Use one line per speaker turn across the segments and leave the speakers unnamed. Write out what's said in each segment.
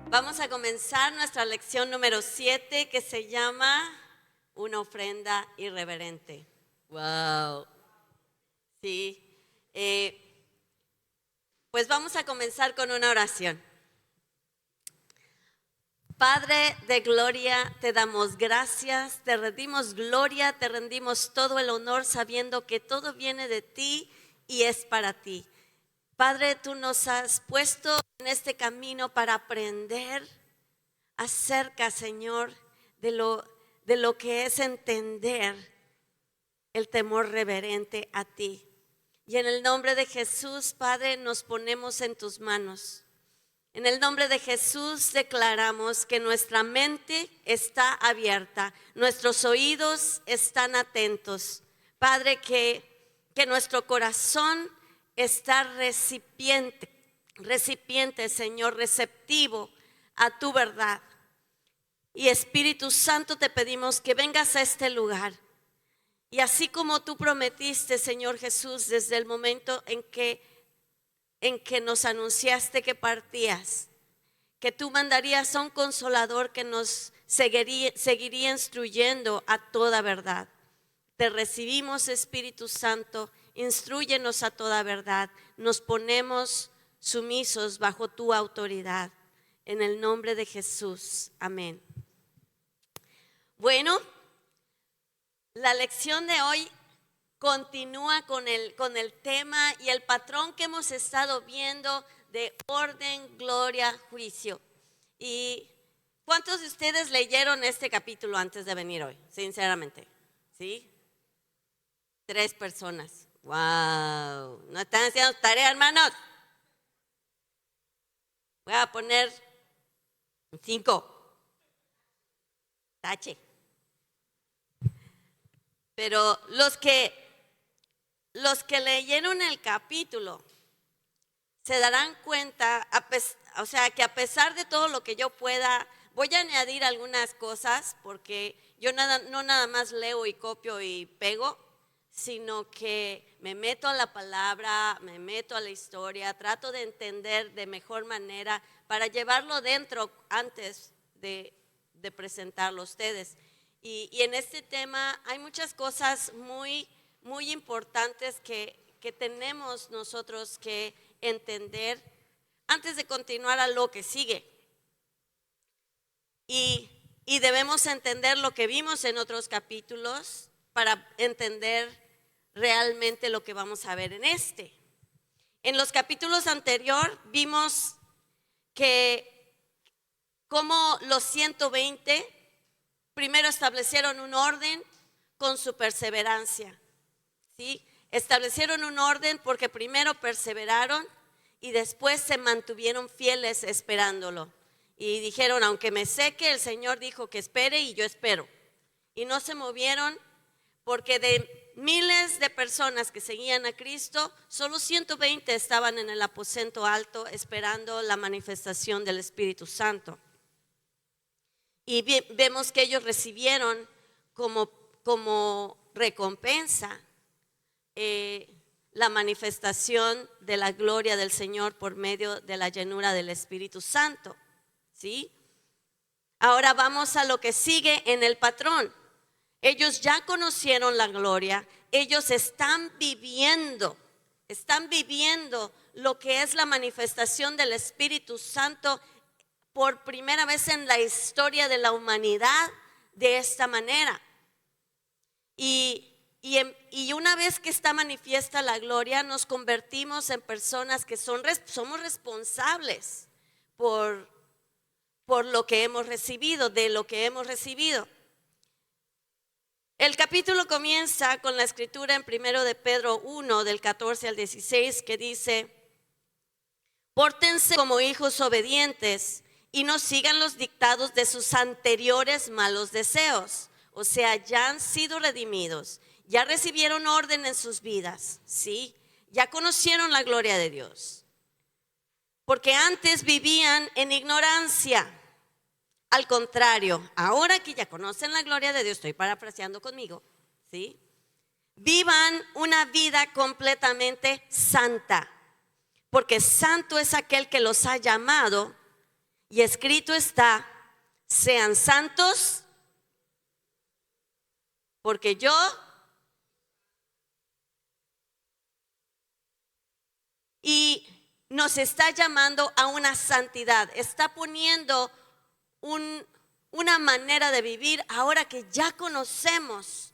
Vamos a comenzar nuestra lección número 7 que se llama Una ofrenda irreverente. ¡Wow! Sí. Pues vamos a comenzar con una oración. Padre de gloria, te damos gracias, te rendimos gloria, te rendimos todo el honor sabiendo que todo viene de ti y es para ti. Padre, tú nos has puesto en este camino para aprender acerca, Señor, de lo que es entender el temor reverente a ti. Y en el nombre de Jesús, Padre, nos ponemos en tus manos. En el nombre de Jesús declaramos que nuestra mente está abierta, nuestros oídos están atentos. Padre, que nuestro corazón está recipiente, Señor, receptivo a tu verdad. Y Espíritu Santo, te pedimos que vengas a este lugar. Y así como tú prometiste, Señor Jesús, desde el momento en que nos anunciaste que partías, que tú mandarías a un consolador que nos seguiría instruyendo a toda verdad. Te recibimos, Espíritu Santo, instrúyenos a toda verdad. Nos ponemos sumisos bajo tu autoridad. En el nombre de Jesús. Amén. Bueno, la lección de hoy continúa con el tema y el patrón que hemos estado viendo de orden, gloria, juicio. ¿Y cuántos de ustedes leyeron este capítulo antes de venir hoy? Sinceramente, ¿sí? 3 personas. ¡Wow! ¿No están haciendo tarea, hermanos? Voy a poner 5. Tache. Pero los que leyeron el capítulo se darán cuenta, que a pesar de todo lo que yo pueda, voy a añadir algunas cosas porque yo no nada más leo y copio y pego, sino que me meto a la palabra, me meto a la historia, trato de entender de mejor manera para llevarlo dentro antes de presentarlo a ustedes. Y en este tema hay muchas cosas muy, muy importantes que tenemos nosotros que entender antes de continuar a lo que sigue. Y debemos entender lo que vimos en otros capítulos para entender realmente lo que vamos a ver en este. En los capítulos anteriores vimos que como los 120 primero establecieron un orden con su perseverancia, ¿sí? Establecieron un orden porque primero perseveraron y después se mantuvieron fieles esperándolo. Y dijeron, aunque me seque, el Señor dijo que espere y yo espero. Y no se movieron porque de miles de personas que seguían a Cristo, solo 120 estaban en el aposento alto esperando la manifestación del Espíritu Santo. Y vemos que ellos recibieron como recompensa la manifestación de la gloria del Señor por medio de la llenura del Espíritu Santo, ¿sí? Ahora vamos a lo que sigue en el patrón. Ellos ya conocieron la gloria, ellos están viviendo lo que es la manifestación del Espíritu Santo por primera vez en la historia de la humanidad de esta manera. Y una vez que está manifiesta la gloria, nos convertimos en personas que somos responsables por lo que hemos recibido, de lo que hemos recibido. El capítulo comienza con la escritura en 1 de Pedro 1, del 14 al 16, que dice: pórtense como hijos obedientes y no sigan los dictados de sus anteriores malos deseos. O sea, ya han sido redimidos, ya recibieron orden en sus vidas, ¿sí? Ya conocieron la gloria de Dios. Porque antes vivían en ignorancia. Al contrario, ahora que ya conocen la gloria de Dios, estoy parafraseando conmigo, ¿sí? Vivan una vida completamente santa, porque santo es aquel que los ha llamado Y escrito está: sean santos, porque yo y nos está llamando a una santidad. Está poniendo una manera de vivir ahora que ya conocemos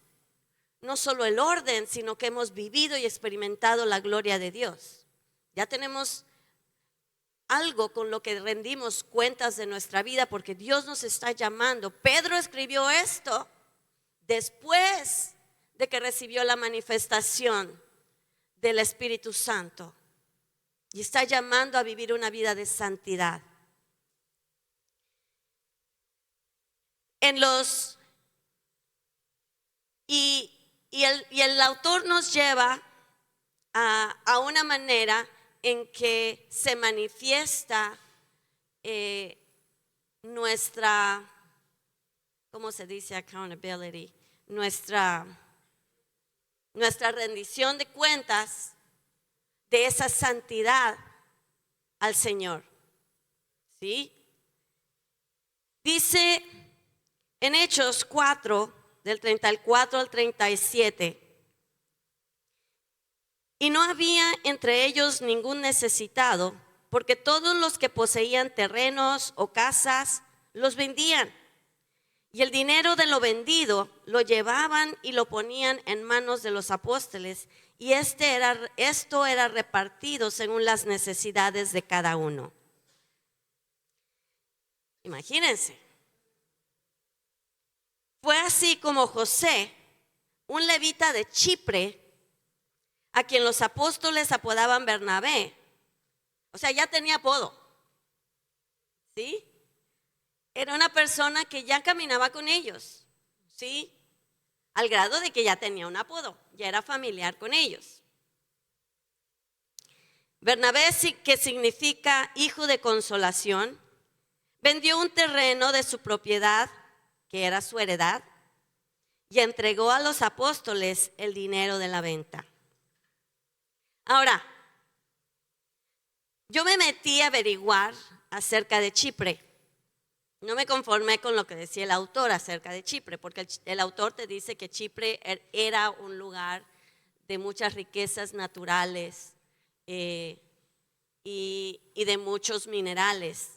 no solo el orden, sino que hemos vivido y experimentado la gloria de Dios. Ya tenemos algo con lo que rendimos cuentas de nuestra vida, porque Dios nos está llamando. Pedro escribió esto después de que recibió la manifestación del Espíritu Santo, y está llamando a vivir una vida de santidad. Y el autor nos lleva a una manera en que se manifiesta nuestra, ¿cómo se dice? Accountability, nuestra rendición de cuentas de esa santidad al Señor. ¿Sí? Dice en Hechos 4, del 34 al 37, y no había entre ellos ningún necesitado, porque todos los que poseían terrenos o casas los vendían, y el dinero de lo vendido lo llevaban y lo ponían en manos de los apóstoles, y esto era repartido según las necesidades de cada uno. Imagínense. Fue así como José, un levita de Chipre, a quien los apóstoles apodaban Bernabé, o sea, ya tenía apodo, ¿sí? Era una persona que ya caminaba con ellos, ¿sí? Al grado de que ya tenía un apodo, ya era familiar con ellos. Bernabé, que significa hijo de consolación, vendió un terreno de su propiedad, que era su heredad, y entregó a los apóstoles el dinero de la venta. Ahora, yo me metí a averiguar acerca de Chipre. No me conformé con lo que decía el autor acerca de Chipre, porque el autor te dice que Chipre era un lugar de muchas riquezas naturales y de muchos minerales.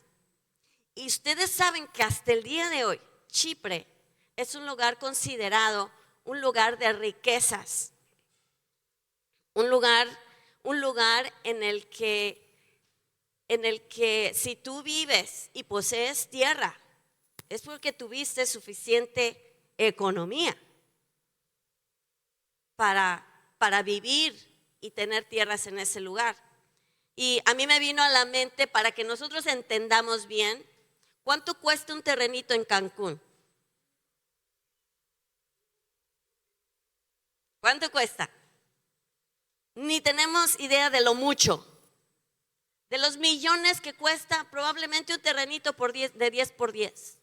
Y ustedes saben que hasta el día de hoy, Chipre es un lugar considerado un lugar de riquezas, un lugar en el que si tú vives y posees tierra, es porque tuviste suficiente economía para vivir y tener tierras en ese lugar. Y a mí me vino a la mente, para que nosotros entendamos bien, ¿cuánto cuesta un terrenito en Cancún? ¿Cuánto cuesta? Ni tenemos idea de lo mucho, de los millones que cuesta probablemente un terrenito de 10 por 10.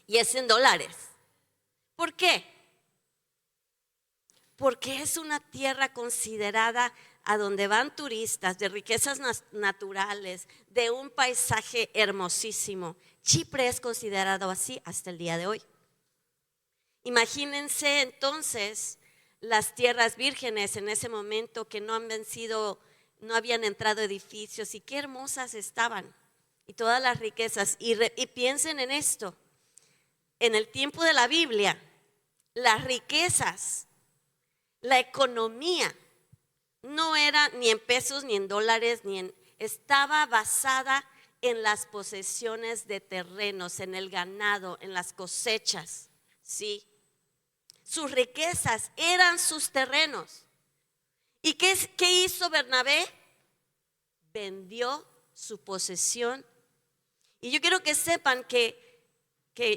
Y es en dólares. ¿Por qué? Porque es una tierra considerada a donde van turistas de riquezas naturales, de un paisaje hermosísimo. Chipre es considerado así hasta el día de hoy. Imagínense entonces las tierras vírgenes en ese momento, que no habían entrado edificios, y qué hermosas estaban, y todas las riquezas. Y piensen en esto: en el tiempo de la Biblia, las riquezas, la economía, no era ni en pesos, ni en dólares, estaba basada en las posesiones de terrenos, en el ganado, en las cosechas, ¿sí? Sus riquezas eran sus terrenos. ¿Y qué hizo Bernabé? Vendió su posesión. Y yo quiero que sepan que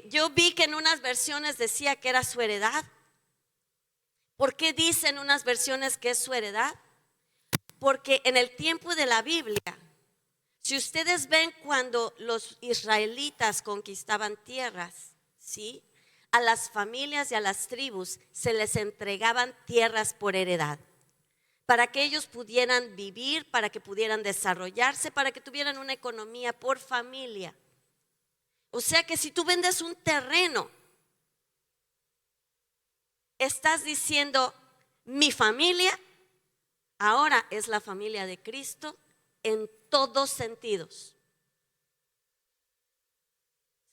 yo vi que en unas versiones decía que era su heredad. ¿Por qué dicen unas versiones que es su heredad? Porque en el tiempo de la Biblia, si ustedes ven cuando los israelitas conquistaban tierras, ¿sí?, a las familias y a las tribus se les entregaban tierras por heredad, para que ellos pudieran vivir, para que pudieran desarrollarse, para que tuvieran una economía por familia. O sea que si tú vendes un terreno, estás diciendo, mi familia ahora es la familia de Cristo en todos sentidos.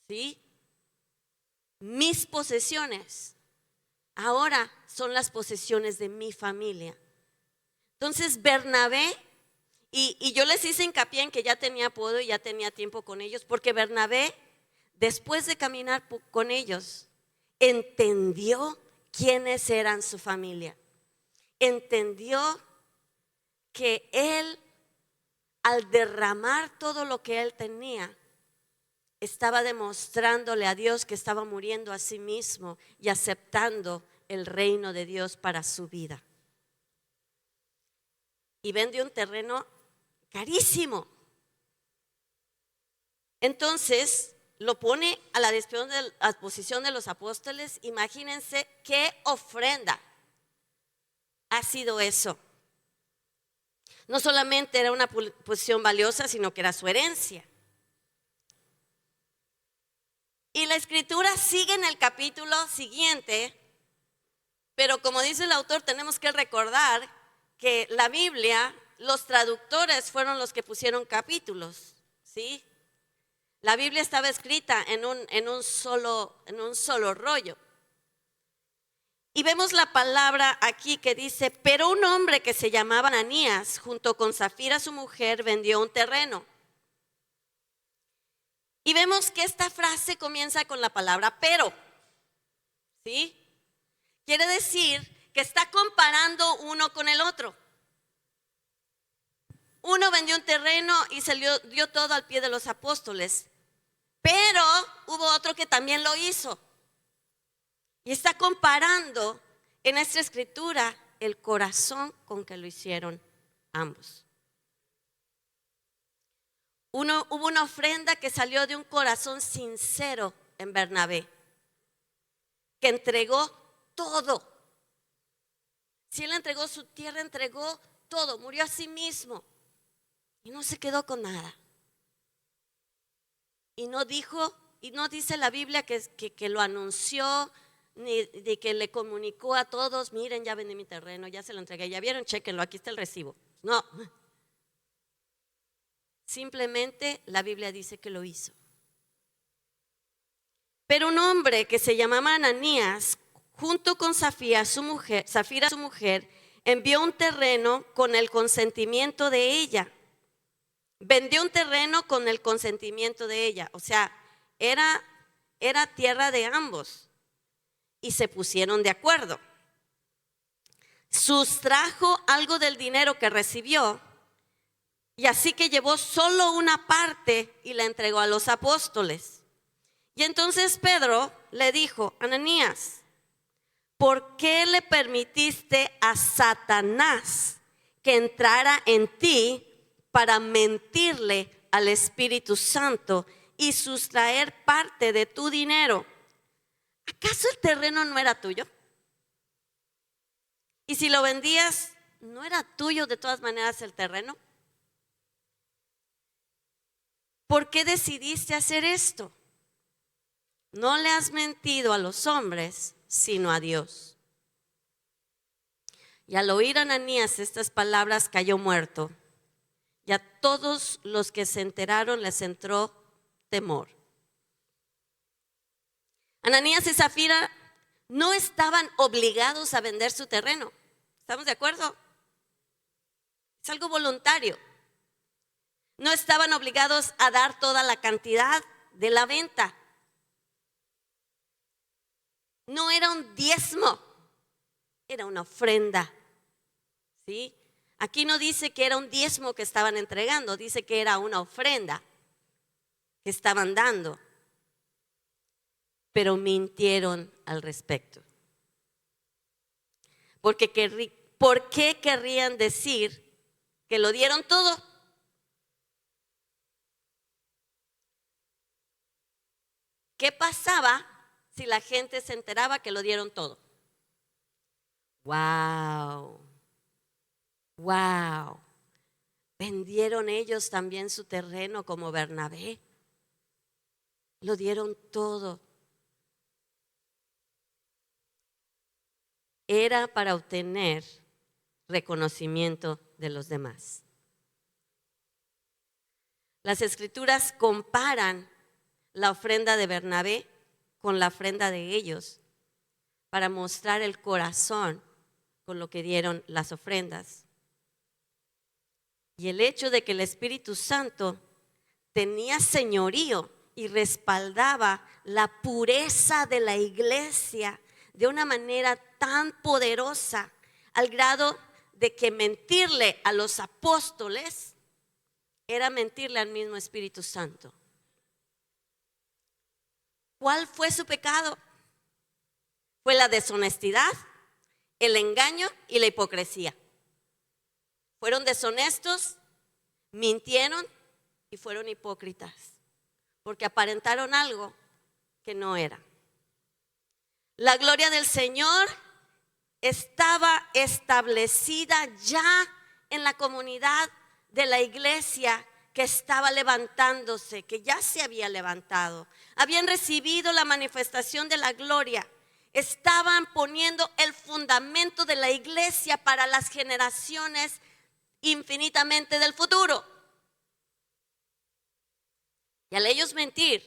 ¿Sí? Mis posesiones ahora son las posesiones de mi familia. Entonces Bernabé, y yo les hice hincapié en que ya tenía apodo y ya tenía tiempo con ellos, porque Bernabé, después de caminar con ellos, entendió quiénes eran su familia. Entendió que él, al derramar todo lo que él tenía, estaba demostrándole a Dios que estaba muriendo a sí mismo y aceptando el reino de Dios para su vida. Y vende un terreno carísimo. Entonces lo pone a la disposición de los apóstoles. Imagínense qué ofrenda ha sido eso. No solamente era una posición valiosa, sino que era su herencia. Y la escritura sigue en el capítulo siguiente, pero como dice el autor, tenemos que recordar que la Biblia, los traductores fueron los que pusieron capítulos, ¿sí? La Biblia estaba escrita en un solo rollo. Y vemos la palabra aquí que dice, pero un hombre que se llamaba Ananías, junto con Zafira su mujer, vendió un terreno. Y vemos que esta frase comienza con la palabra pero, ¿sí? Quiere decir que está comparando uno con el otro. Uno vendió un terreno y se dio todo al pie de los apóstoles, pero hubo otro que también lo hizo. Y está comparando en esta escritura el corazón con que lo hicieron ambos. Hubo una ofrenda que salió de un corazón sincero en Bernabé, que entregó todo. Si él entregó su tierra, entregó todo, murió a sí mismo y no se quedó con nada. Y no dice la Biblia que lo anunció, ni de que le comunicó a todos, miren, ya vendí mi terreno, ya se lo entregué, ya vieron, chéquenlo, aquí está el recibo. No. Simplemente la Biblia dice que lo hizo. Pero un hombre que se llamaba Ananías, junto con Zafira su mujer, envió un terreno con el consentimiento de ella. Vendió un terreno con el consentimiento de ella. O sea, era tierra de ambos. Y se pusieron de acuerdo. Sustrajo algo del dinero que recibió. Y así que llevó solo una parte y la entregó a los apóstoles. Y entonces Pedro le dijo, Ananías, ¿por qué le permitiste a Satanás que entrara en ti para mentirle al Espíritu Santo y sustraer parte de tu dinero? ¿Acaso el terreno no era tuyo? Y si lo vendías, ¿no era tuyo de todas maneras el terreno? ¿Por qué decidiste hacer esto? No le has mentido a los hombres, sino a Dios. Y al oír Ananías estas palabras cayó muerto. Y a todos los que se enteraron les entró temor. Ananías y Zafira no estaban obligados a vender su terreno. ¿Estamos de acuerdo? Es algo voluntario. No estaban obligados a dar toda la cantidad de la venta. No era un diezmo, era una ofrenda. ¿Sí? Aquí no dice que era un diezmo que estaban entregando, dice que era una ofrenda que estaban dando. Pero mintieron al respecto. ¿Por qué querrían decir que lo dieron todo? ¿Qué pasaba si la gente se enteraba que lo dieron todo? ¡Wow! Wow. Vendieron ellos también su terreno como Bernabé. Lo dieron todo. Era para obtener reconocimiento de los demás. Las Escrituras comparan la ofrenda de Bernabé con la ofrenda de ellos para mostrar el corazón con lo que dieron las ofrendas. Y el hecho de que el Espíritu Santo tenía señorío y respaldaba la pureza de la iglesia de una manera tan poderosa, al grado de que mentirle a los apóstoles era mentirle al mismo Espíritu Santo. ¿Cuál fue su pecado? Fue la deshonestidad, el engaño y la hipocresía. Fueron deshonestos, mintieron y fueron hipócritas, porque aparentaron algo que no era. La gloria del Señor estaba establecida ya en la comunidad de la iglesia que estaba levantándose, que ya se había levantado. Habían recibido la manifestación de la gloria. Estaban poniendo el fundamento de la iglesia para las generaciones infinitamente del futuro. Y al ellos mentir,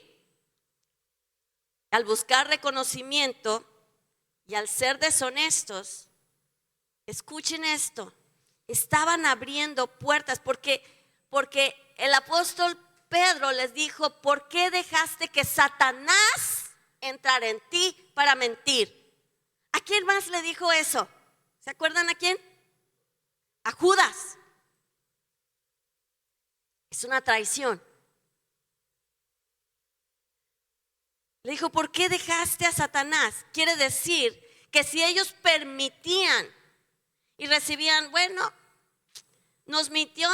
al buscar reconocimiento y al ser deshonestos, escuchen esto, estaban abriendo puertas porque el apóstol Pedro les dijo: ¿por qué dejaste que Satanás entrara en ti para mentir? ¿A quién más le dijo eso? ¿Se acuerdan a quién? A Judas. Es una traición. Le dijo: ¿por qué dejaste a Satanás? Quiere decir que si ellos permitían y recibían, bueno, nos mintió,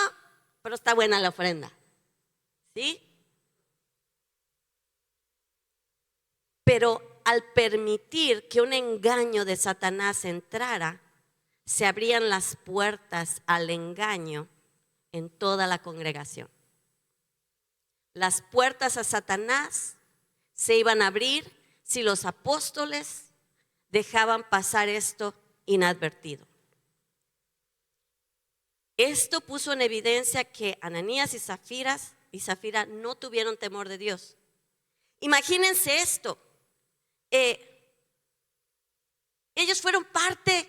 pero está buena la ofrenda, ¿sí? Pero al permitir que un engaño de Satanás entrara, se abrían las puertas al engaño en toda la congregación. Las puertas a Satanás se iban a abrir si los apóstoles dejaban pasar esto inadvertido. Esto puso en evidencia que Ananías y Zafira no tuvieron temor de Dios. Imagínense esto. Ellos fueron parte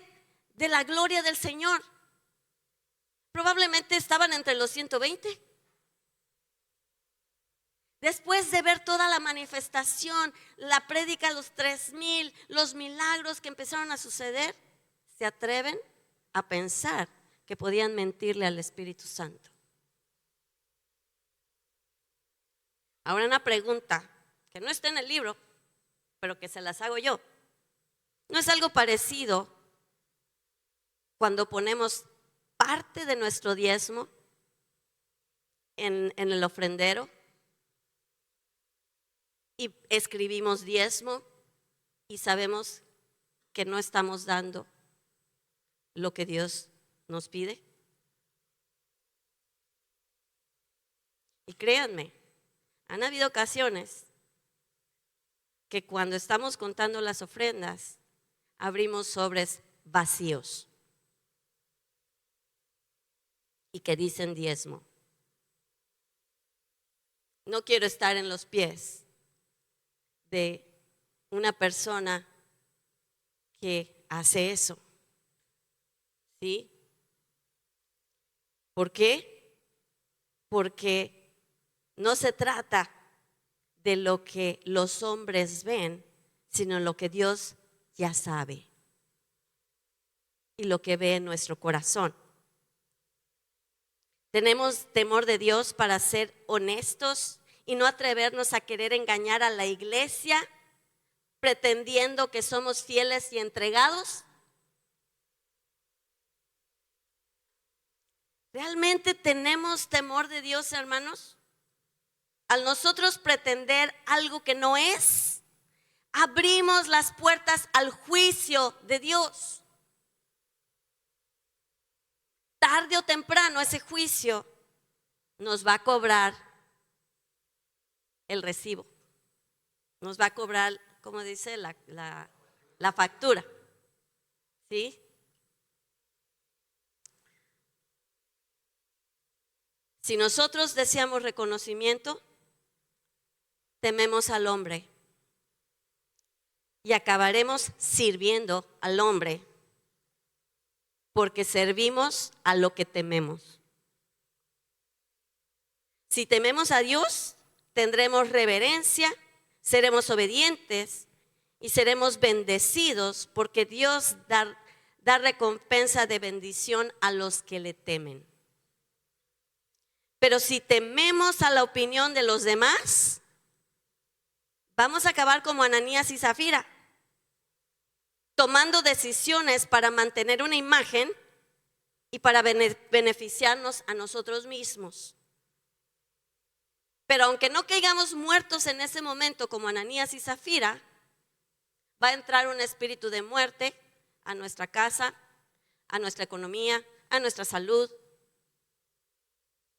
de la gloria del Señor. Probablemente estaban entre los 120. Después de ver toda la manifestación, la prédica a los 3,000, los milagros que empezaron a suceder, ¿se atreven a pensar que podían mentirle al Espíritu Santo? Ahora una pregunta que no está en el libro, pero que se las hago yo. ¿No es algo parecido cuando ponemos parte de nuestro diezmo en el ofrendero y escribimos diezmo y sabemos que no estamos dando lo que Dios nos pide? Y créanme, han habido ocasiones que cuando estamos contando las ofrendas, abrimos sobres vacíos y que dicen diezmo. No quiero estar en los pies de una persona que hace eso, ¿sí? ¿Por qué? Porque no se trata de lo que los hombres ven, sino lo que Dios ya sabe y lo que ve en nuestro corazón. Tenemos temor de Dios para ser honestos y no atrevernos a querer engañar a la iglesia pretendiendo que somos fieles y entregados. ¿Realmente tenemos temor de Dios, hermanos? Al nosotros pretender algo que no es, abrimos las puertas al juicio de Dios. tarde o temprano ese juicio nos va a cobrar el recibo. Nos va a cobrar, como dice, la factura. ¿Sí? Si nosotros deseamos reconocimiento, tememos al hombre y acabaremos sirviendo al hombre porque servimos a lo que tememos. Si tememos a Dios, tendremos reverencia, seremos obedientes y seremos bendecidos porque Dios da recompensa de bendición a los que le temen. Pero si tememos a la opinión de los demás, vamos a acabar como Ananías y Zafira, tomando decisiones para mantener una imagen y para beneficiarnos a nosotros mismos. Pero aunque no caigamos muertos en ese momento como Ananías y Zafira, va a entrar un espíritu de muerte a nuestra casa, a nuestra economía, a nuestra salud,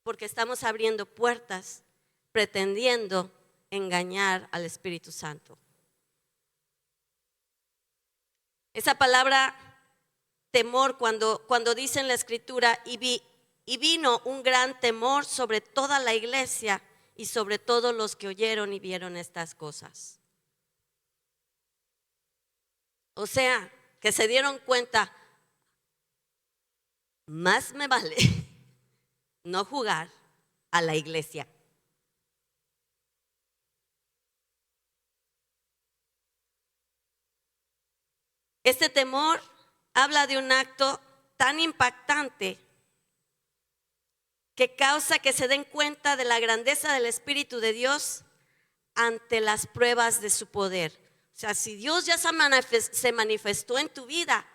porque estamos abriendo puertas pretendiendo engañar al Espíritu Santo. Esa palabra temor, cuando dice en la Escritura, y vino un gran temor sobre toda la iglesia y sobre todos los que oyeron y vieron estas cosas. O sea, que se dieron cuenta, más me vale no jugar a la iglesia. Este temor habla de un acto tan impactante que causa que se den cuenta de la grandeza del Espíritu de Dios ante las pruebas de su poder. O sea, si Dios ya se manifestó en tu vida,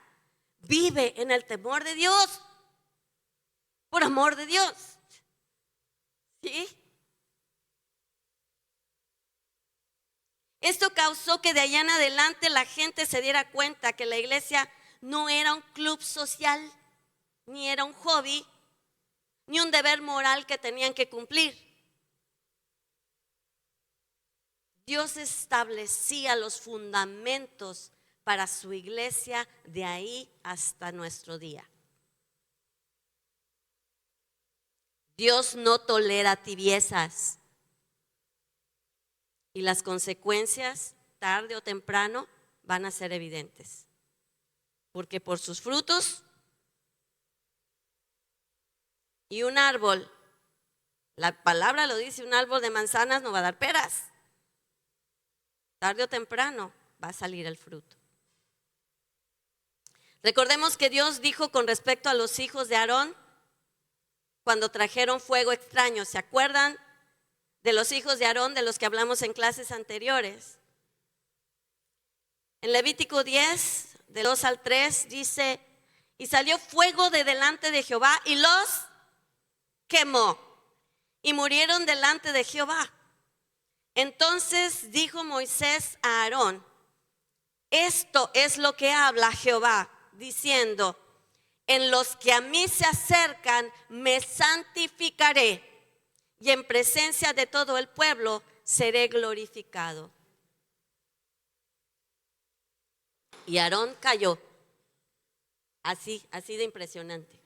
vive en el temor de Dios, por amor de Dios. ¿Sí? Esto causó que de allá en adelante la gente se diera cuenta que la iglesia no era un club social, ni era un hobby, ni un deber moral que tenían que cumplir. Dios establecía los fundamentos para su iglesia de ahí hasta nuestro día. Dios no tolera tibiezas y las consecuencias, tarde o temprano, van a ser evidentes. Porque por sus frutos, y un árbol, la palabra lo dice, un árbol de manzanas no va a dar peras. Tarde o temprano va a salir el fruto. Recordemos que Dios dijo con respecto a los hijos de Aarón, cuando trajeron fuego extraño, ¿se acuerdan de los hijos de Aarón de los que hablamos en clases anteriores? En Levítico 10, de 2 al 3, dice, y salió fuego de delante de Jehová y los quemó, y murieron delante de Jehová. Entonces dijo Moisés a Aarón, esto es lo que habla Jehová, diciendo, en los que a mí se acercan me santificaré, y en presencia de todo el pueblo seré glorificado. Y Aarón cayó, así de impresionante.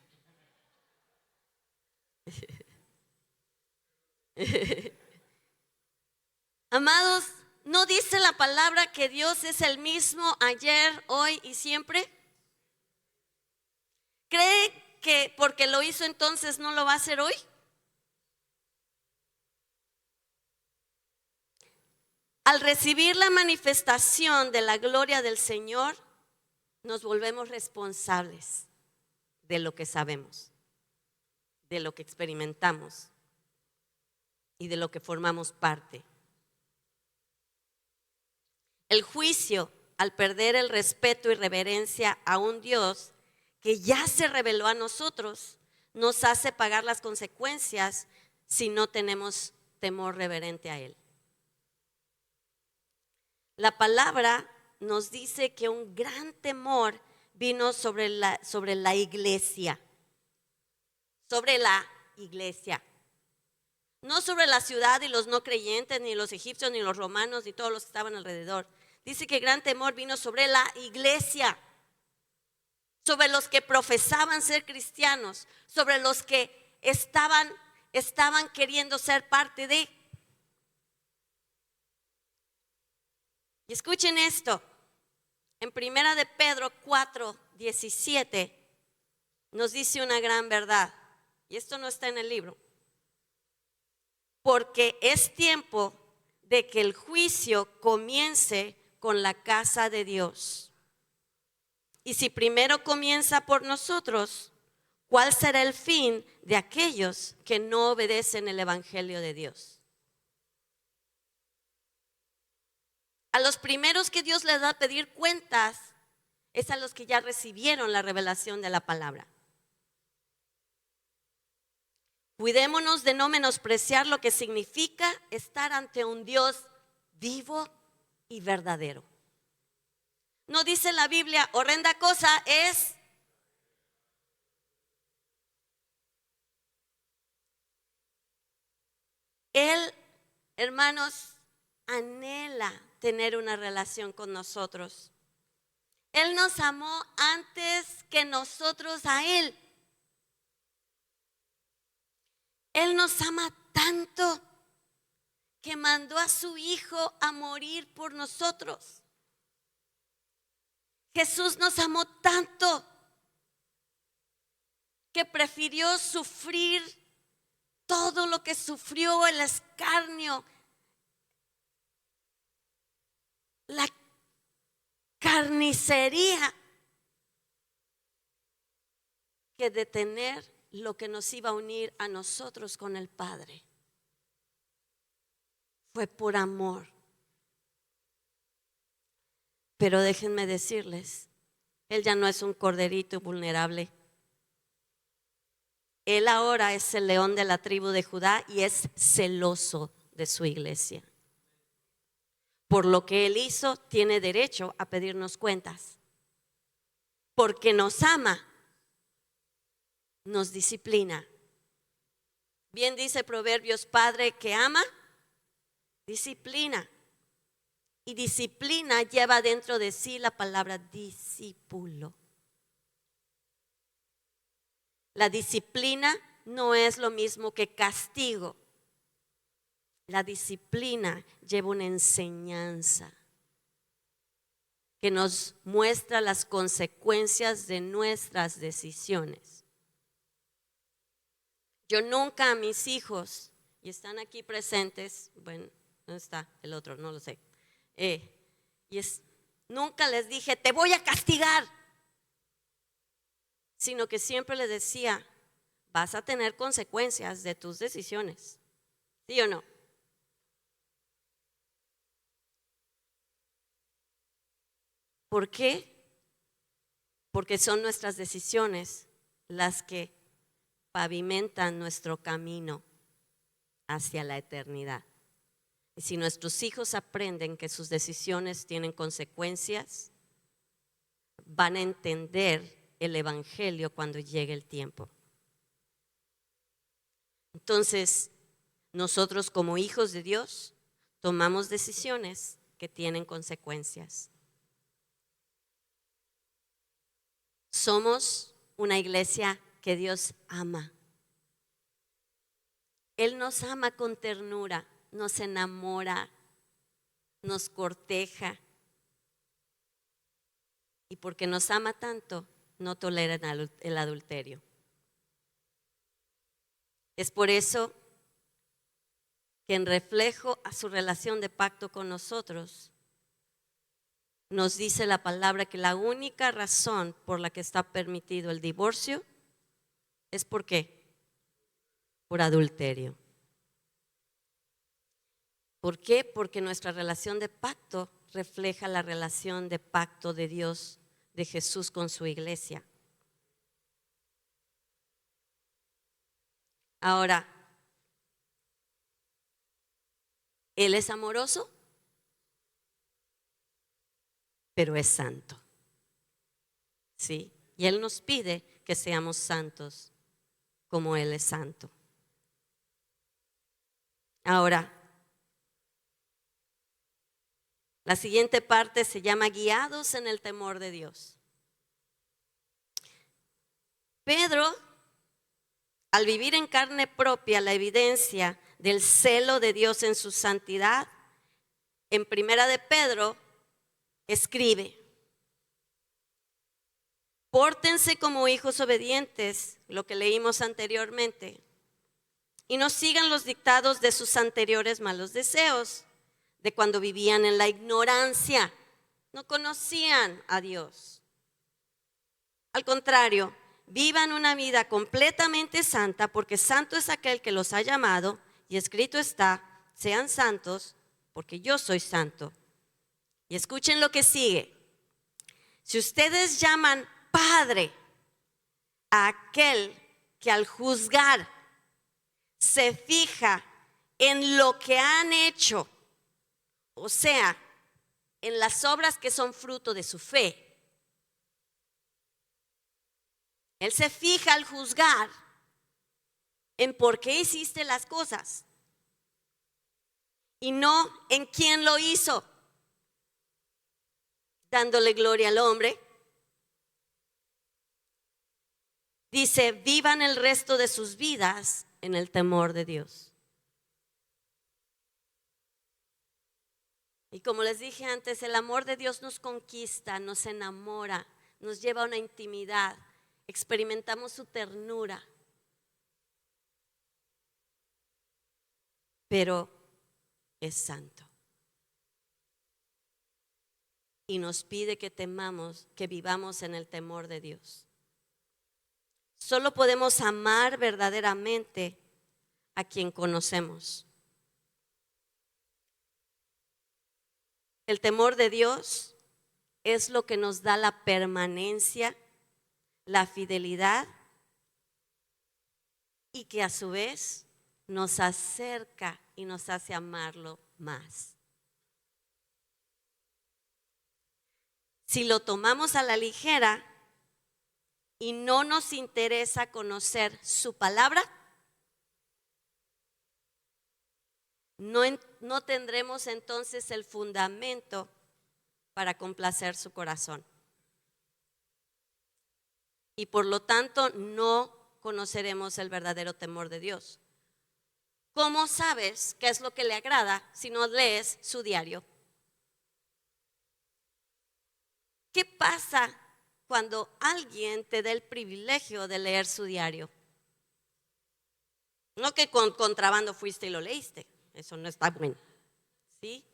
Amados, ¿no dice la palabra que Dios es el mismo ayer, hoy y siempre? ¿Cree que porque lo hizo entonces no lo va a hacer hoy? Al recibir la manifestación de la gloria del Señor, nos volvemos responsables de lo que sabemos, de lo que experimentamos y de lo que formamos parte. El juicio, al perder el respeto y reverencia a un Dios que ya se reveló a nosotros, nos hace pagar las consecuencias si no tenemos temor reverente a Él. La palabra nos dice que un gran temor vino sobre la iglesia. sobre la iglesia. No sobre la ciudad y los no creyentes, ni los egipcios, ni los romanos, ni todos los que estaban alrededor. Dice que gran temor vino sobre la iglesia, sobre los que profesaban ser cristianos, sobre los que estaban queriendo ser parte de. Y escuchen esto, en 1 de Pedro 4:17 nos dice una gran verdad, y esto no está en el libro. Porque es tiempo de que el juicio comience con la casa de Dios. Y si primero comienza por nosotros, ¿cuál será el fin de aquellos que no obedecen el evangelio de Dios? A los primeros que Dios les va a pedir cuentas es a los que ya recibieron la revelación de la palabra. Cuidémonos de no menospreciar lo que significa estar ante un Dios vivo y verdadero. No dice la Biblia, horrenda cosa es. Él, hermanos, anhela tener una relación con nosotros. Él nos amó antes que nosotros a Él. Él nos ama tanto que mandó a su Hijo a morir por nosotros. Jesús nos amó tanto que prefirió sufrir todo lo que sufrió, el escarnio, la carnicería, que detener lo que nos iba a unir a nosotros con el Padre. Fue por amor. Pero déjenme decirles, Él ya no es un corderito vulnerable. Él ahora es el león de la tribu de Judá y es celoso de su iglesia. Por lo que Él hizo, tiene derecho a pedirnos cuentas. Porque nos ama, nos disciplina. Bien dice Proverbios, padre que ama, disciplina. Y disciplina lleva dentro de sí la palabra discípulo. La disciplina no es lo mismo que castigo. La disciplina lleva una enseñanza que nos muestra las consecuencias de nuestras decisiones. Yo nunca a mis hijos, y están aquí presentes, bueno, ¿dónde está el otro? No lo sé. Nunca les dije, te voy a castigar, sino que siempre les decía, vas a tener consecuencias de tus decisiones, ¿sí o no? ¿Por qué? Porque son nuestras decisiones las que pavimentan nuestro camino hacia la eternidad. Y si nuestros hijos aprenden que sus decisiones tienen consecuencias, van a entender el evangelio cuando llegue el tiempo. Entonces, nosotros como hijos de Dios tomamos decisiones que tienen consecuencias. Somos una iglesia que Dios ama. Él nos ama con ternura, nos enamora, nos corteja. Y porque nos ama tanto, no tolera el adulterio. Es por eso que en reflejo a su relación de pacto con nosotros, nos dice la palabra que la única razón por la que está permitido el divorcio es ¿por qué? Por adulterio. ¿Por qué? Porque nuestra relación de pacto refleja la relación de pacto de Dios, de Jesús con su iglesia. Ahora, Él es amoroso, pero es santo. ¿Sí? Y Él nos pide que seamos santos. como Él es santo. Ahora, la siguiente parte se llama guiados en el temor de Dios. Pedro, al vivir en carne propia la evidencia del celo de Dios en su santidad, en Primera de Pedro escribe: pórtense como hijos obedientes, lo que leímos anteriormente, y no sigan los dictados de sus anteriores malos deseos, de cuando vivían en la ignorancia, no conocían a Dios. Al contrario, vivan una vida completamente santa, porque santo es aquel que los ha llamado, y escrito está: sean santos, porque yo soy santo. Y escuchen lo que sigue: si ustedes llaman Padre a aquel que al juzgar se fija en lo que han hecho, o sea, en las obras que son fruto de su fe. Él se fija al juzgar en por qué hiciste las cosas y no en quién lo hizo, dándole gloria al hombre. Dice: vivan el resto de sus vidas en el temor de Dios. Y como les dije antes, el amor de Dios nos conquista, nos enamora, nos lleva a una intimidad, experimentamos su ternura. Pero es santo. Y nos pide que temamos, que vivamos en el temor de Dios. Solo podemos amar verdaderamente a quien conocemos. El temor de Dios es lo que nos da la permanencia, la fidelidad, y que a su vez nos acerca y nos hace amarlo más. Si lo tomamos a la ligera y no nos interesa conocer su palabra, no tendremos entonces el fundamento para complacer su corazón. Y por lo tanto no conoceremos el verdadero temor de Dios. ¿Cómo sabes qué es lo que le agrada si no lees su diario? ¿Qué pasa cuando alguien te da el privilegio de leer su diario? No que con contrabando fuiste y lo leíste, eso no está bueno, ¿sí?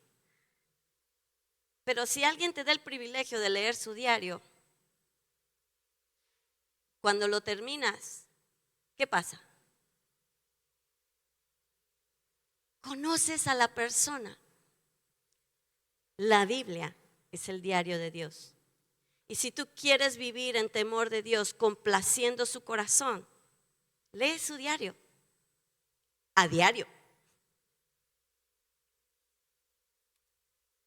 Pero si alguien te da el privilegio de leer su diario, cuando lo terminas, ¿qué pasa? Conoces a la persona. La Biblia es el diario de Dios. Y si tú quieres vivir en temor de Dios, complaciendo su corazón, lee su diario, a diario.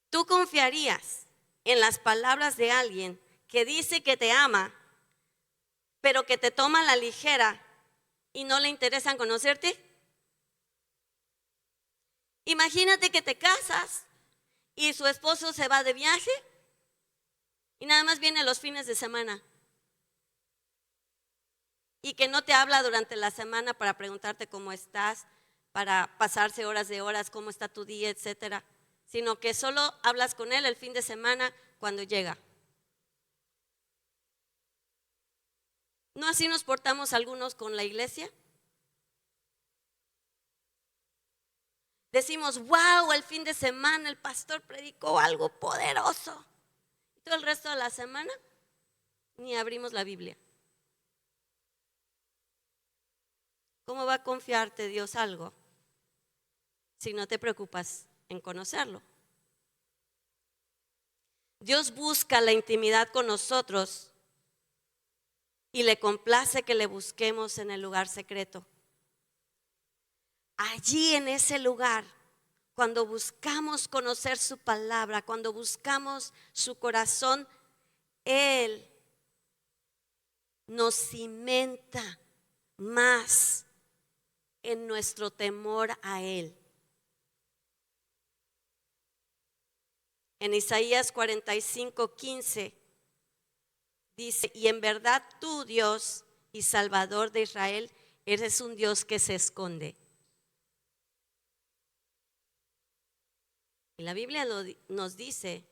¿Tú confiarías en las palabras de alguien que dice que te ama, pero que te toma a la ligera y no le interesan conocerte? Imagínate que te casas y su esposo se va de viaje y nada más viene los fines de semana, y que no te habla durante la semana para preguntarte cómo estás, para pasarse horas de horas, cómo está tu día, etcétera, sino que solo hablas con él el fin de semana cuando llega. ¿No así nos portamos algunos con la iglesia? Decimos: wow, el fin de semana el pastor predicó algo poderoso. Y todo el resto de la semana ni abrimos la Biblia. ¿Cómo va a confiarte Dios algo si no te preocupas en conocerlo? Dios busca la intimidad con nosotros y le complace que le busquemos en el lugar secreto. Allí, en ese lugar, cuando buscamos conocer su palabra, cuando buscamos su corazón, Él nos cimenta más en nuestro temor a Él. En Isaías 45:15 dice: y en verdad tú, Dios y Salvador de Israel, eres un Dios que se esconde. Y la Biblia nos dice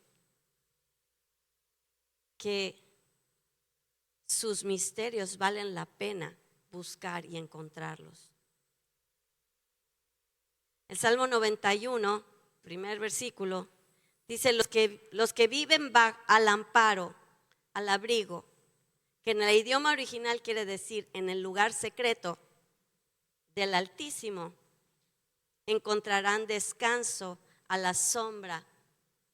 que sus misterios valen la pena buscar y encontrarlos. El Salmo 91, primer versículo, dice: los que viven al amparo, al abrigo, que en el idioma original quiere decir en el lugar secreto del Altísimo, encontrarán descanso a la sombra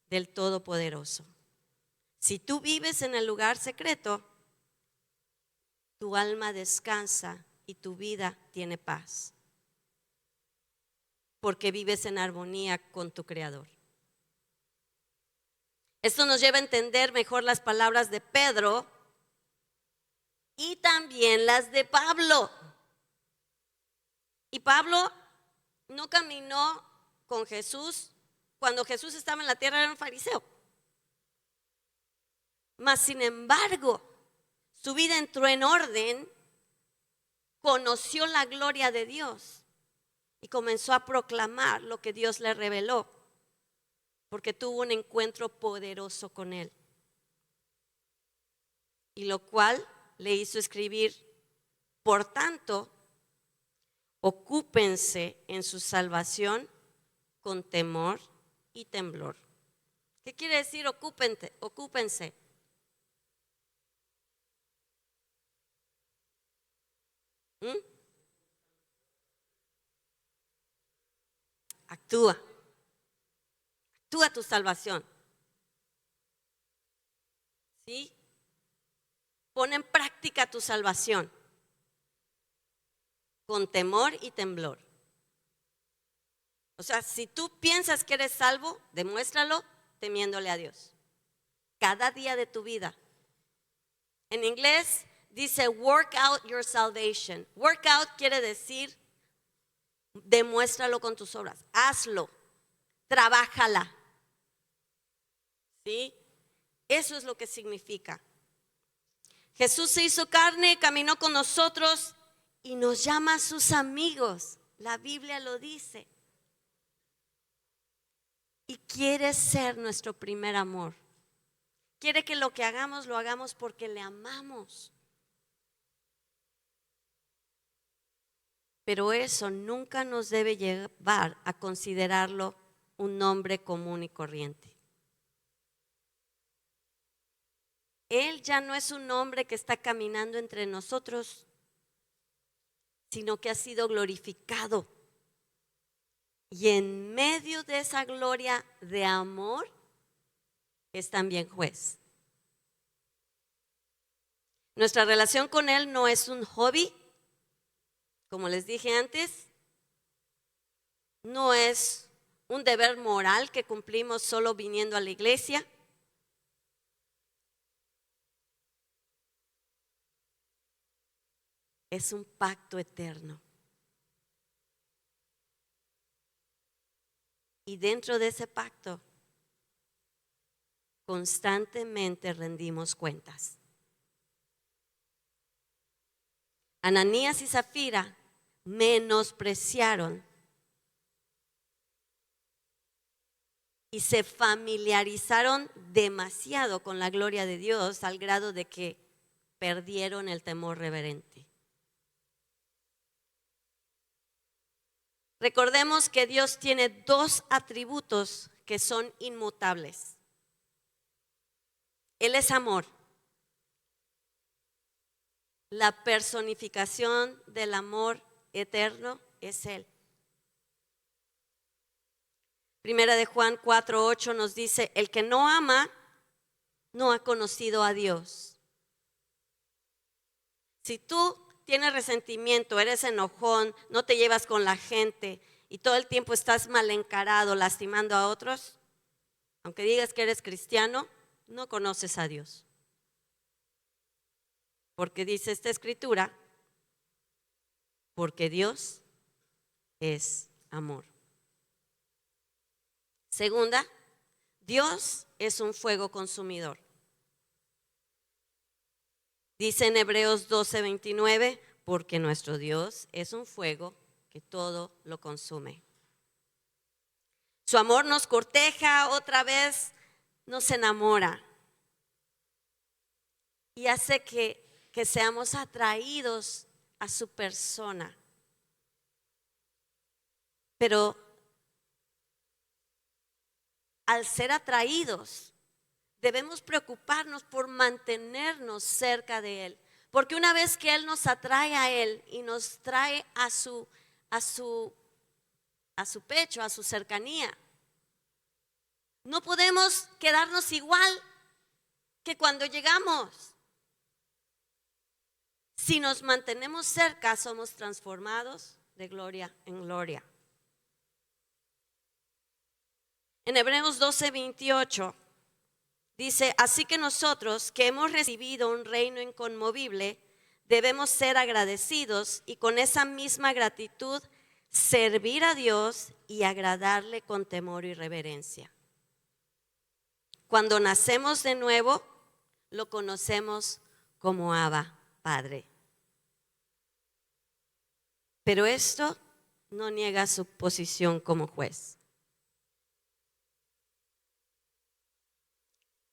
del Todopoderoso. Si tú vives en el lugar secreto, tu alma descansa y tu vida tiene paz, porque vives en armonía con tu Creador. Esto nos lleva a entender mejor las palabras de Pedro y también las de Pablo. Y Pablo no caminó con Jesús cuando Jesús estaba en la tierra, era un fariseo. Mas sin embargo, su vida entró en orden, conoció la gloria de Dios y comenzó a proclamar lo que Dios le reveló, porque tuvo un encuentro poderoso con Él. Y lo cual le hizo escribir: por tanto, ocúpense en su salvación con temor y temblor. ¿Qué quiere decir ocúpense? Actúa tu salvación. ¿Sí? Pon en práctica tu salvación con temor y temblor. O sea, si tú piensas que eres salvo, demuéstralo temiéndole a Dios. Cada día de tu vida. En inglés dice work out your salvation. Work out quiere decir demuéstralo con tus obras. Hazlo. Trabájala. ¿Sí? Eso es lo que significa. Jesús se hizo carne, caminó con nosotros y nos llama a sus amigos. La Biblia lo dice. Y quiere ser nuestro primer amor. Quiere que lo que hagamos lo hagamos porque le amamos. Pero eso nunca nos debe llevar a considerarlo un nombre común y corriente. Él ya no es un hombre que está caminando entre nosotros, sino que ha sido glorificado. Y en medio de esa gloria de amor es también juez. Nuestra relación con Él no es un hobby, como les dije antes, no es un deber moral que cumplimos solo viniendo a la iglesia. Es un pacto eterno. Y dentro de ese pacto, constantemente rendimos cuentas. Ananías y Zafira menospreciaron y se familiarizaron demasiado con la gloria de Dios al grado de que perdieron el temor reverente. Recordemos que Dios tiene dos atributos que son inmutables. Él es amor. La personificación del amor eterno es Él. Primera de Juan 4:8 nos dice: el que no ama no ha conocido a Dios. Si tú tienes resentimiento, eres enojón, no te llevas con la gente y todo el tiempo estás mal encarado, lastimando a otros, aunque digas que eres cristiano, no conoces a Dios. Porque dice esta escritura porque Dios es amor. Segunda, Dios es un fuego consumidor. Dice en Hebreos 12:29, porque nuestro Dios es un fuego que todo lo consume. Su amor nos corteja, otra vez nos enamora y hace que seamos atraídos a su persona. Pero al ser atraídos, debemos preocuparnos por mantenernos cerca de Él. Porque una vez que Él nos atrae a Él y nos trae a su pecho, a su cercanía, no podemos quedarnos igual que cuando llegamos. Si nos mantenemos cerca, somos transformados de gloria en gloria. En Hebreos 12:28 dice, así que nosotros que hemos recibido un reino inconmovible, debemos ser agradecidos y con esa misma gratitud servir a Dios y agradarle con temor y reverencia. Cuando nacemos de nuevo, lo conocemos como Abba, Padre. Pero esto no niega su posición como juez.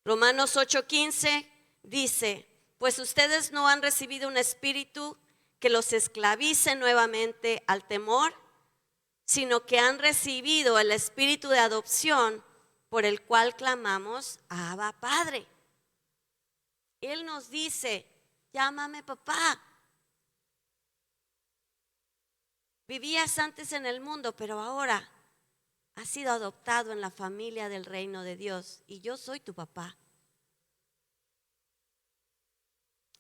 Romanos 8:15 dice, pues ustedes no han recibido un espíritu que los esclavice nuevamente al temor, sino que han recibido el espíritu de adopción por el cual clamamos, Abba, Padre. Él nos dice, llámame papá. Vivías antes en el mundo, pero ahora has sido adoptado en la familia del reino de Dios y yo soy tu papá.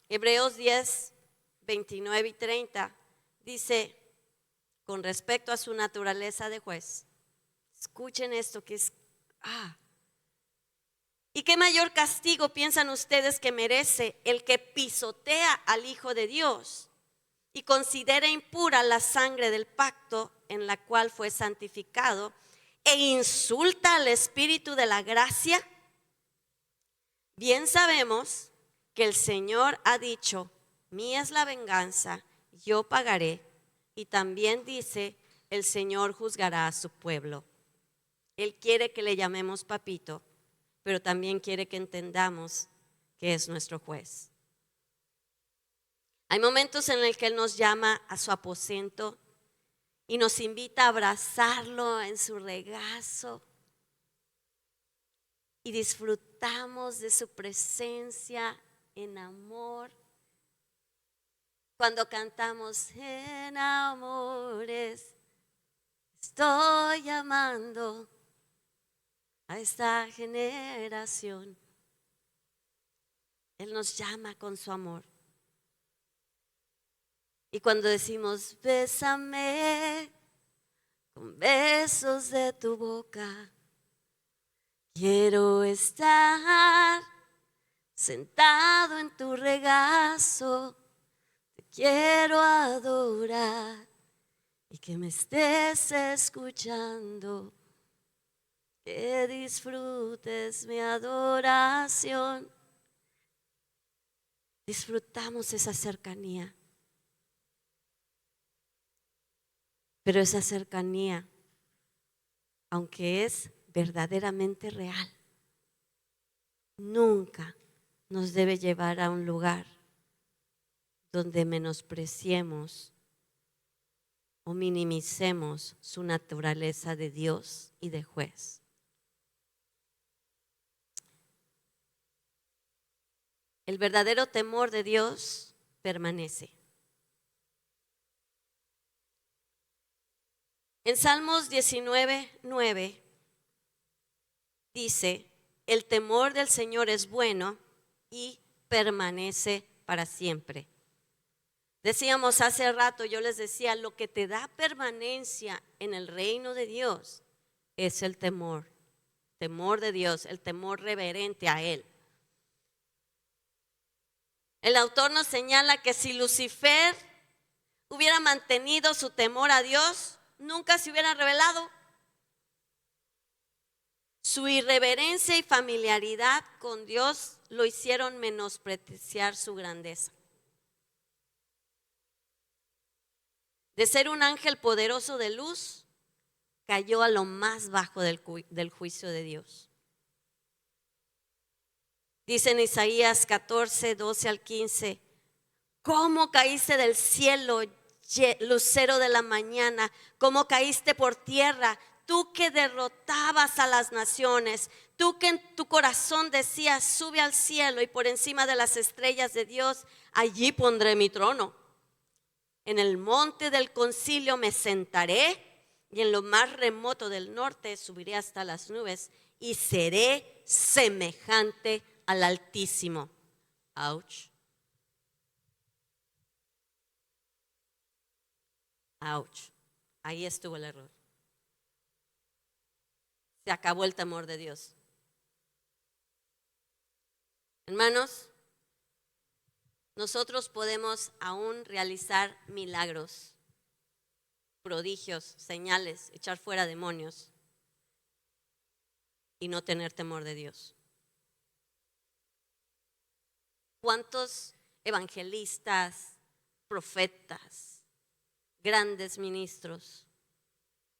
Hebreos 10:29 y 30 dice, con respecto a su naturaleza de juez, escuchen esto que es, ¿y qué mayor castigo piensan ustedes que merece el que pisotea al Hijo de Dios y considera impura la sangre del pacto en la cual fue santificado e insulta al Espíritu de la gracia? Bien sabemos que el Señor ha dicho, mía es la venganza, yo pagaré. Y también dice, el Señor juzgará a su pueblo. Él quiere que le llamemos papito, pero también quiere que entendamos que es nuestro juez. Hay momentos en el que Él nos llama a su aposento y nos invita a abrazarlo en su regazo y disfrutamos de su presencia en amor. Cuando cantamos en amores, estoy amando a esta generación. Él nos llama con su amor. Y cuando decimos, bésame con besos de tu boca, quiero estar sentado en tu regazo, te quiero adorar y que me estés escuchando, que disfrutes mi adoración. Disfrutamos esa cercanía. Pero esa cercanía, aunque es verdaderamente real, nunca nos debe llevar a un lugar donde menospreciemos o minimicemos su naturaleza de Dios y de juez. El verdadero temor de Dios permanece. En Salmos 19:9 dice, el temor del Señor es bueno y permanece para siempre. Decíamos hace rato, yo les decía, lo que te da permanencia en el reino de Dios es el temor de Dios, el temor reverente a Él. El autor nos señala que si Lucifer hubiera mantenido su temor a Dios, nunca se hubiera revelado. Su irreverencia y familiaridad con Dios lo hicieron menospreciar su grandeza. De ser un ángel poderoso de luz, cayó a lo más bajo del juicio de Dios. Dice en Isaías 14, 12 al 15, ¿cómo caíste del cielo, lucero de la mañana? ¿Cómo caíste por tierra? Tú que derrotabas a las naciones, tú que en tu corazón decías, sube al cielo y por encima de las estrellas de Dios, allí pondré mi trono. En el monte del concilio me sentaré y en lo más remoto del norte subiré hasta las nubes y seré semejante al Altísimo. Ouch. Ouch. Ahí estuvo el error. Se acabó el temor de Dios. Hermanos, nosotros podemos aún realizar milagros, prodigios, señales, echar fuera demonios y no tener temor de Dios. ¿Cuántos evangelistas, profetas, grandes ministros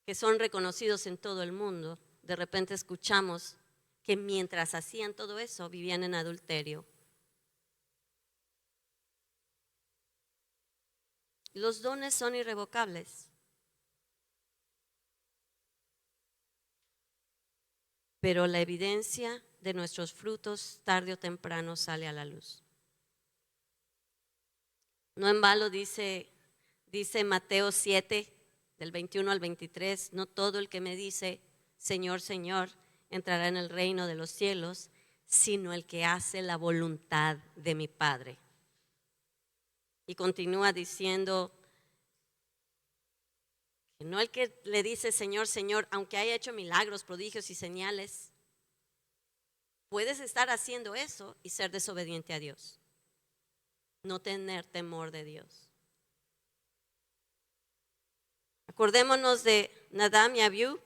que son reconocidos en todo el mundo, de repente escuchamos que mientras hacían todo eso vivían en adulterio? Los dones son irrevocables, pero la evidencia de nuestros frutos tarde o temprano sale a la luz. No en vano dice Mateo 7, del 21 al 23, no todo el que me dice, Señor, Señor, entrará en el reino de los cielos, sino el que hace la voluntad de mi Padre. Y continúa diciendo que no el que le dice Señor, Señor, aunque haya hecho milagros, prodigios y señales, puedes estar haciendo eso y ser desobediente a Dios, no tener temor de Dios. Acordémonos de Nadab y Abiú,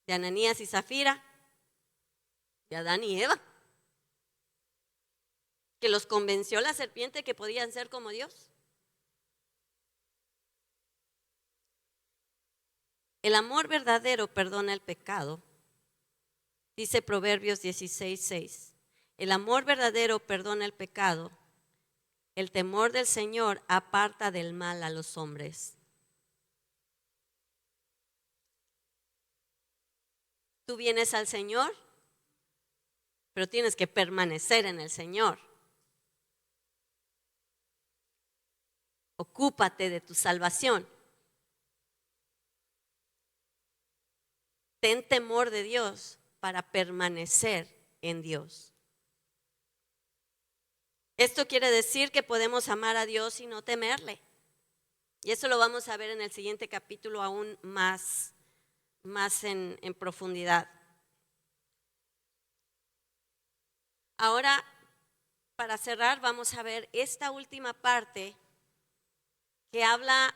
de Ananías y Zafira, de Adán y Eva, que los convenció la serpiente que podían ser como Dios. El amor verdadero perdona el pecado, dice Proverbios 16, 6. El amor verdadero perdona el pecado, el temor del Señor aparta del mal a los hombres. Tú vienes al Señor, pero tienes que permanecer en el Señor. Ocúpate de tu salvación. Ten temor de Dios para permanecer en Dios. Esto quiere decir que podemos amar a Dios y no temerle. Y eso lo vamos a ver en el siguiente capítulo aún más en profundidad. Ahora, para cerrar, vamos a ver esta última parte que habla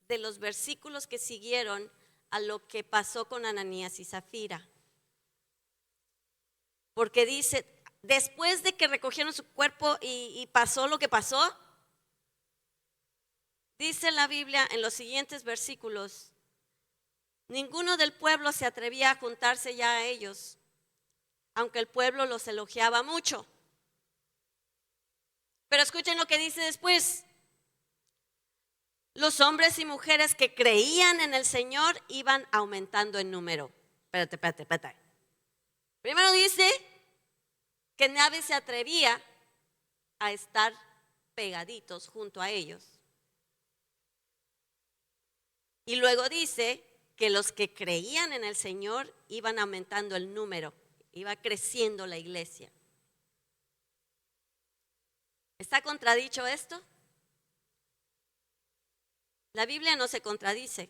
de los versículos que siguieron a lo que pasó con Ananías y Zafira. Porque dice, después de que recogieron su cuerpo y pasó lo que pasó, dice la Biblia en los siguientes versículos, ninguno del pueblo se atrevía a juntarse ya a ellos, aunque el pueblo los elogiaba mucho. Pero escuchen lo que dice después. Los hombres y mujeres que creían en el Señor iban aumentando en número. Espérate. Primero dice que nadie se atrevía a estar pegaditos junto a ellos. Y luego dice que los que creían en el Señor iban aumentando el número, iba creciendo la iglesia. ¿Está contradicho esto? La Biblia no se contradice.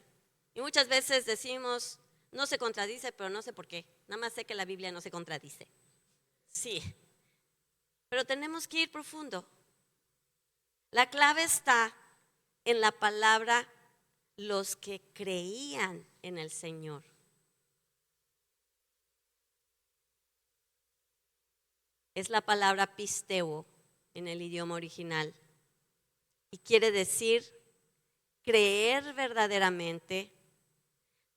Y muchas veces decimos, no se contradice, pero no sé por qué. Nada más sé que la Biblia no se contradice. Sí, pero tenemos que ir profundo. La clave está en la palabra los que creían en el Señor. Es la palabra pisteo en el idioma original y quiere decir creer verdaderamente,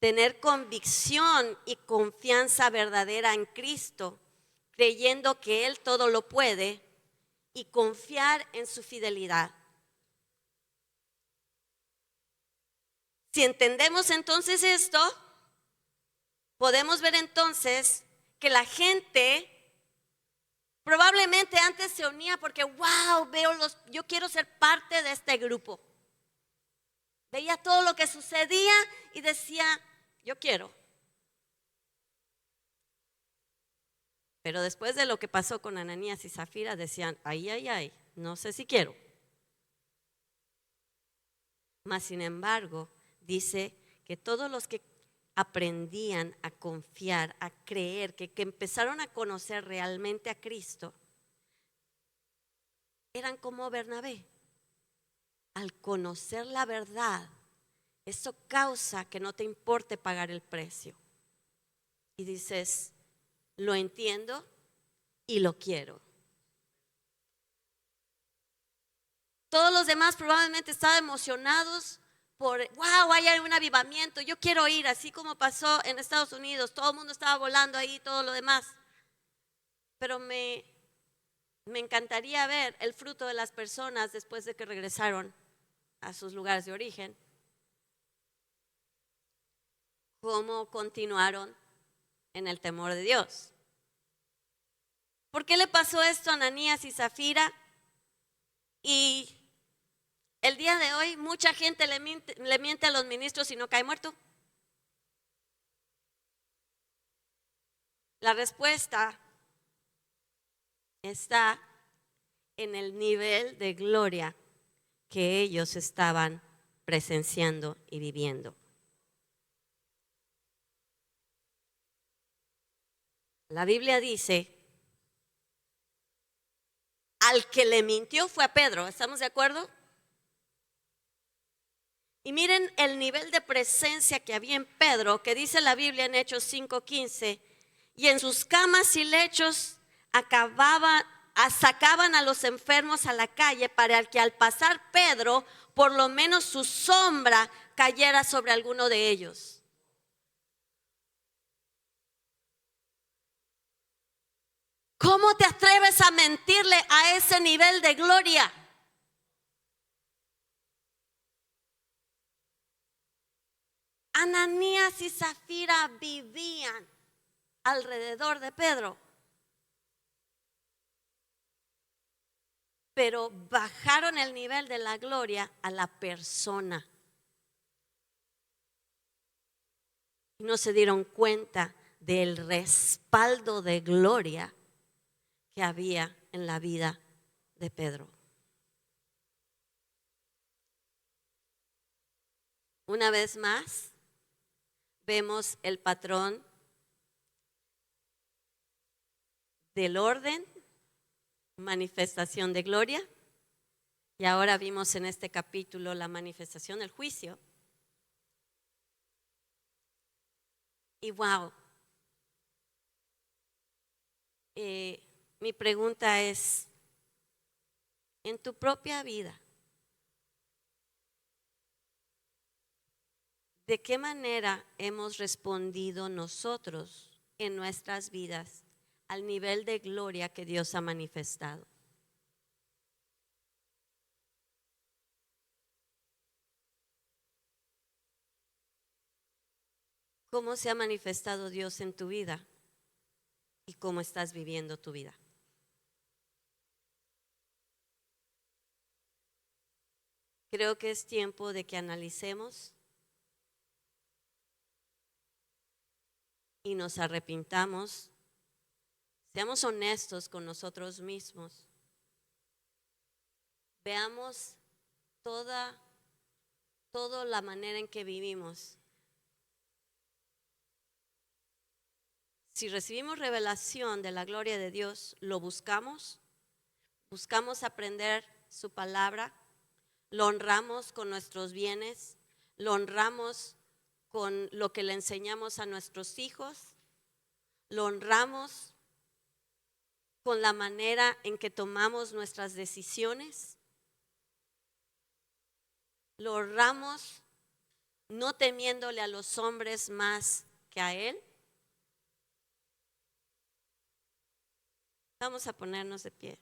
tener convicción y confianza verdadera en Cristo, creyendo que Él todo lo puede y confiar en su fidelidad. Si entendemos entonces esto, podemos ver entonces que la gente probablemente antes se unía porque, wow, yo quiero ser parte de este grupo. Veía todo lo que sucedía y decía, yo quiero. Pero después de lo que pasó con Ananías y Zafira, decían, ay, no sé si quiero. Mas sin embargo, dice que todos los que aprendían a confiar, a creer, que empezaron a conocer realmente a Cristo, eran como Bernabé. Al conocer la verdad, eso causa que no te importe pagar el precio. Y dices, lo entiendo y lo quiero. Todos los demás probablemente estaban emocionados por, wow, hay un avivamiento, yo quiero ir, así como pasó en Estados Unidos, todo el mundo estaba volando ahí, todo lo demás. Pero me encantaría ver el fruto de las personas después de que regresaron a sus lugares de origen. Cómo continuaron en el temor de Dios. ¿Por qué le pasó esto a Ananías y Zafira? Y el día de hoy mucha gente le miente a los ministros y no cae muerto. La respuesta está en el nivel de gloria que ellos estaban presenciando y viviendo. La Biblia dice, al que le mintió fue a Pedro, ¿estamos de acuerdo? Y miren el nivel de presencia que había en Pedro, que dice la Biblia en Hechos 5:15, y en sus camas y lechos sacaban a los enfermos a la calle para que al pasar Pedro, por lo menos su sombra cayera sobre alguno de ellos. ¿Cómo te atreves a mentirle a ese nivel de gloria? Ananías y Zafira vivían alrededor de Pedro, pero bajaron el nivel de la gloria a la persona. Y no se dieron cuenta del respaldo de gloria que había en la vida de Pedro. Una vez más, vemos el patrón del orden, manifestación de gloria, y ahora vimos en este capítulo la manifestación del juicio. Y wow, mi pregunta es, en tu propia vida, ¿de qué manera hemos respondido nosotros en nuestras vidas al nivel de gloria que Dios ha manifestado? ¿Cómo se ha manifestado Dios en tu vida y cómo estás viviendo tu vida? Creo que es tiempo de que analicemos y nos arrepintamos, seamos honestos con nosotros mismos, veamos toda la manera en que vivimos. Si recibimos revelación de la gloria de Dios, lo buscamos aprender su palabra, lo honramos con nuestros bienes, lo honramos con lo que le enseñamos a nuestros hijos, lo honramos con la manera en que tomamos nuestras decisiones, lo honramos no temiéndole a los hombres más que a Él. Vamos a ponernos de pie.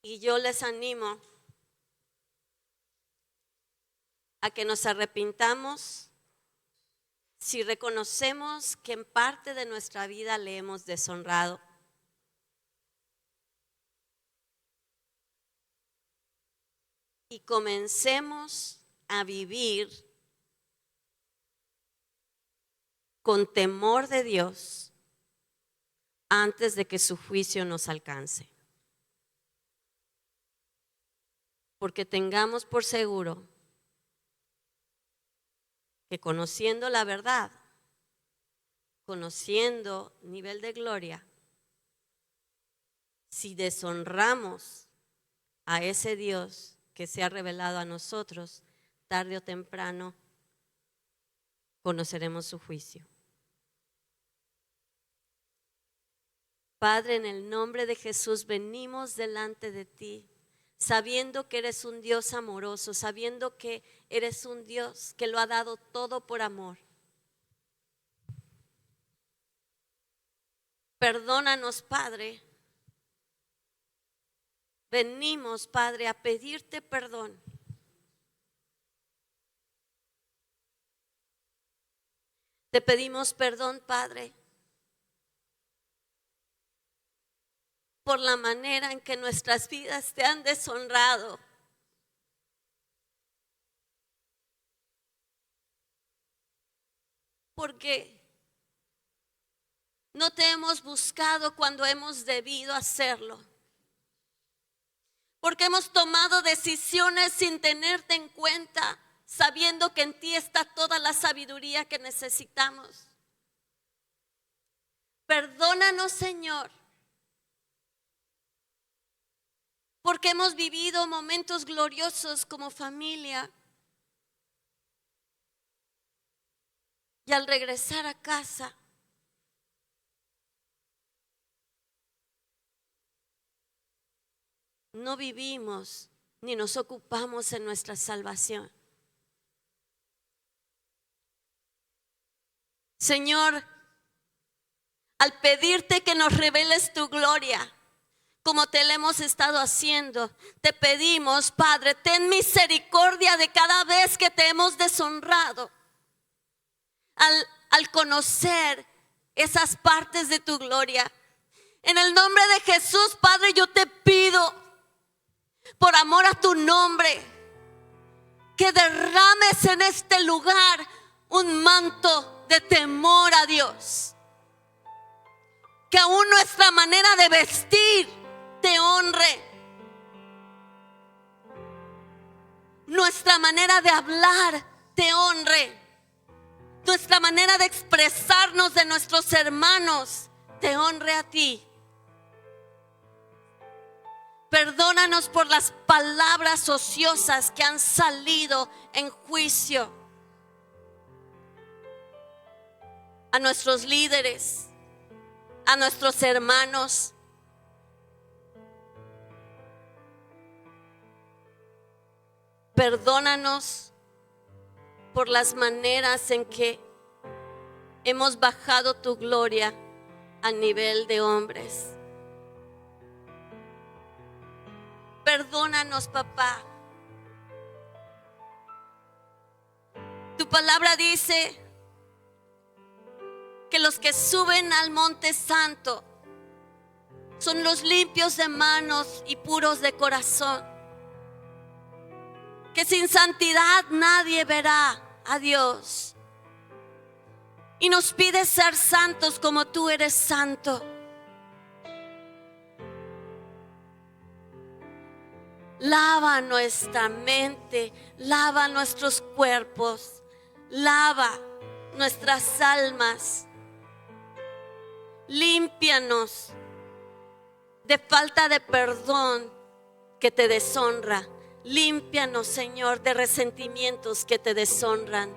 Y yo les animo a que nos arrepintamos si reconocemos que en parte de nuestra vida le hemos deshonrado. Y comencemos a vivir con temor de Dios antes de que su juicio nos alcance. Porque tengamos por seguro que conociendo la verdad, conociendo nivel de gloria, si deshonramos a ese Dios que se ha revelado a nosotros, tarde o temprano conoceremos su juicio. Padre, en el nombre de Jesús venimos delante de ti, sabiendo que eres un Dios amoroso, sabiendo que eres un Dios que lo ha dado todo por amor. Perdónanos, Padre. Venimos, Padre, a pedirte perdón. Te pedimos perdón, Padre, por la manera en que nuestras vidas te han deshonrado. Porque no te hemos buscado cuando hemos debido hacerlo. Porque hemos tomado decisiones sin tenerte en cuenta, sabiendo que en ti está toda la sabiduría que necesitamos. Perdónanos, Señor, porque hemos vivido momentos gloriosos como familia. Y al regresar a casa, no vivimos ni nos ocupamos en nuestra salvación. Señor, al pedirte que nos reveles tu gloria, como te la hemos estado haciendo, te pedimos, Padre, ten misericordia de cada vez que te hemos deshonrado. Al conocer esas partes de tu gloria. En el nombre de Jesús, Padre, yo te pido, por amor a tu nombre, que derrames en este lugar un manto de temor a Dios. Que aún nuestra manera de vestir te honre. Nuestra manera de hablar te honre. Nuestra manera de expresarnos de nuestros hermanos te honre a ti. Perdónanos por las palabras ociosas que han salido en juicio a nuestros líderes, a nuestros hermanos. Perdónanos por las maneras en que hemos bajado tu gloria a nivel de hombres. Perdónanos, papá. Tu palabra dice que los que suben al monte santo son los limpios de manos y puros de corazón. Que sin santidad nadie verá a Dios. Y nos pides ser santos como tú eres santo. Lava nuestra mente, lava nuestros cuerpos, lava nuestras almas. Límpianos de falta de perdón que te deshonra. Límpianos, Señor, de resentimientos que te deshonran.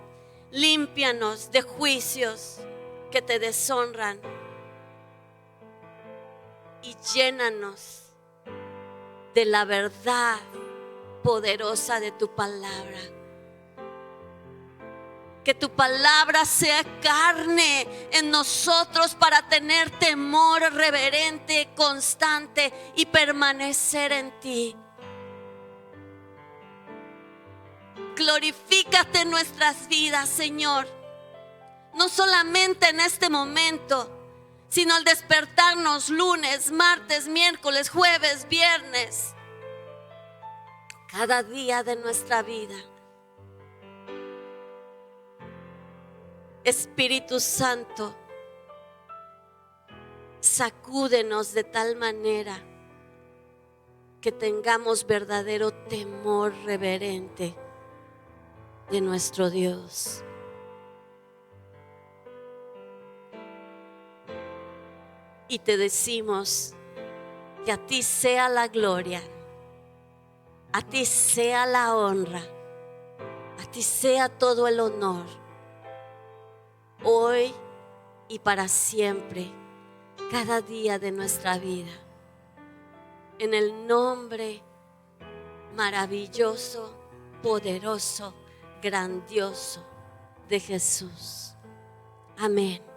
Límpianos de juicios que te deshonran. Y llénanos de la verdad poderosa de tu palabra. Que tu palabra sea carne en nosotros para tener temor reverente, constante y permanecer en ti. Glorifícate en nuestras vidas, Señor. No solamente en este momento, sino al despertarnos lunes, martes, miércoles, jueves, viernes. Cada día de nuestra vida. Espíritu Santo, sacúdenos de tal manera que tengamos verdadero temor reverente de nuestro Dios. Y te decimos que a ti sea la gloria, a ti sea la honra, a ti sea todo el honor, hoy y para siempre, cada día de nuestra vida. En el nombre maravilloso, poderoso, grandioso de Jesús. Amén.